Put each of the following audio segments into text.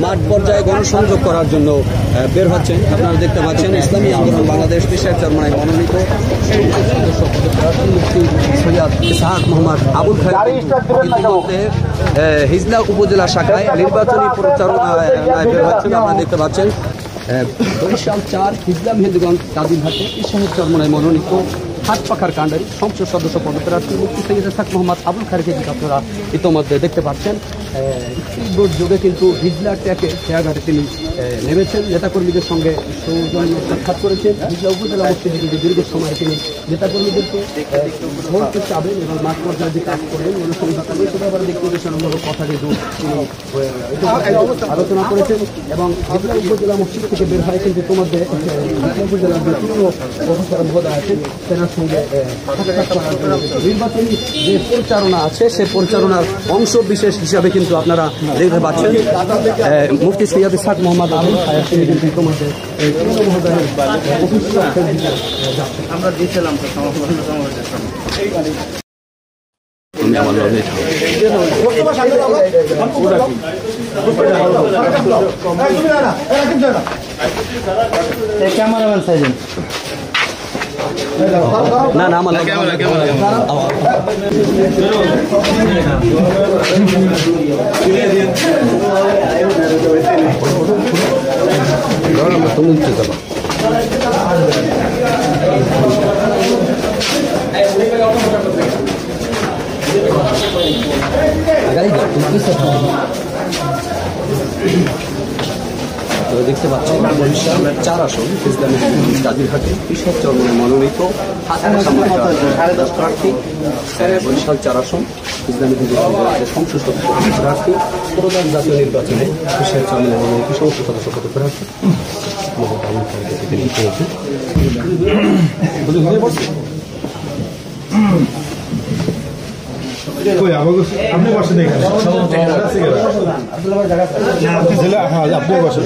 মাঠ পর্যায়ে গণসংযোগ করার জন্য বের হচ্ছেন। আপনারা দেখতে পাচ্ছেন ইসলামী আন্দোলন বাংলাদেশ পেশার চরমনায় মনোনীত সৈয়দ ইসহাক মোহাম্মদ আবুল খায়ের ইতিমধ্যে হিজলা উপজেলা শাখায় নির্বাচনী প্রচারণায় বের হচ্ছেন। আপনারা দেখতে পাচ্ছেন বরিশাল 4 হিজলা মেহেন্দিগঞ্জ কাদিরহাটে ইসহাক চরমনায় মনোনীত হাত পাখার কাণ্ডারি সংসদ সদস্য পদপ্রার্থী মুফতি সৈয়দ ইসহাক মোহাম্মদ আবুল খায়েরকে আপনারা ইতিমধ্যে দেখতে পাচ্ছেন। স্পিডবোট যোগে কিন্তু হিজলা ট্যাকে খেয়াঘাটে তিনি নেমেছেন, নেতাকর্মীদের সঙ্গে সৌজন্য সাক্ষাৎ করেছেন। হিজলা উপজেলা মসজিদে কিন্তু দীর্ঘ সময় তিনি নেতাকর্মীদেরকে ভোট চাবেন এবং মাঠ পর্যায়ে যে কাজ করেন জনসংখ্যা করবেন সেটা আবার ব্যক্তিগতমূলক কথা কিন্তু তিনি আলোচনা করেছেন। এবং হিজলা উপজেলা মসজিদ থেকে বের হয় কিন্তু তোমাদের উপজেলার যে পুরনো প্রফেসর মহোদয় আছেন তেনার সঙ্গে নির্বাচনী যে পরিচালনা আছে সেই পরিচালনার অংশ বিশেষ হিসাবে কিন্তু আপনারা দেখতে পাচ্ছেন মুফতি সৈয়দ ইসহাক মোহাম্মদ আবুল খায়ের তিনি কিন্তু তোমাদের পুরনো মহোদয়ের আমরা দিয়েছিলাম ক্যামেরাম্যান সাইলেন্ট না না আমার তুমি দেখতে পাচ্ছেন বরিশাল 4 আসন ইসলামী কাদিরহাটে ইসহাক চরমনায় মনোনীত প্রার্থী বরিশাল 4 আসন ইসলামী সংসদ সদস্য প্রার্থী প্রধান জাতীয় নির্বাচনে ইসহাক চরমনায় মনোনীত সংসদ সদস্য পদপ্রার্থী আপনি বসেন এখানে আপনি বসেন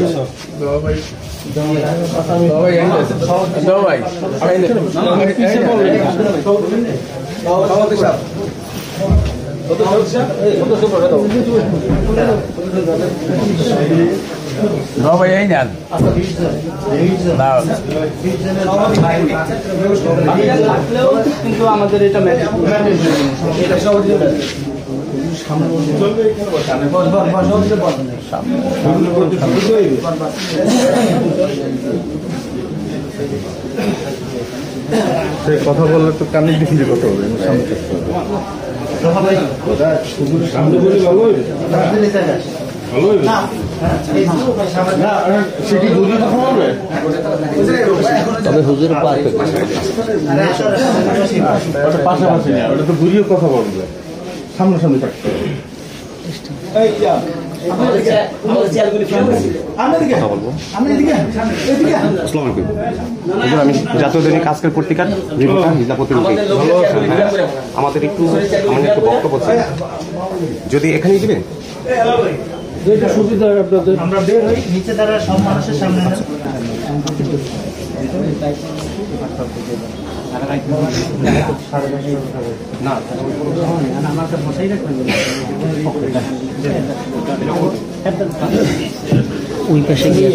কিন্তু আমাদের এটা কথা বললে তো কানে দিকে কথা হবে সামনে বলে ভালো তবে হুজুর পাশাপাশি না ওটা তো ঘুরিয়ে কথা বলবে সামনাসামনি থাকতে আমি জাতীয় দৈনিক আজকের পত্রিকার হিজলা প্রতিনিধি। আমাদের একটু বক্তব্য ছিল, যদি এখানেই দিবেন সুবিধা আপনাদের আমরা বের হই নিচে দ্বারা সব মানুষের সামনে না আমাকে বসাই রাখবেন ওই পাশে গিয়ে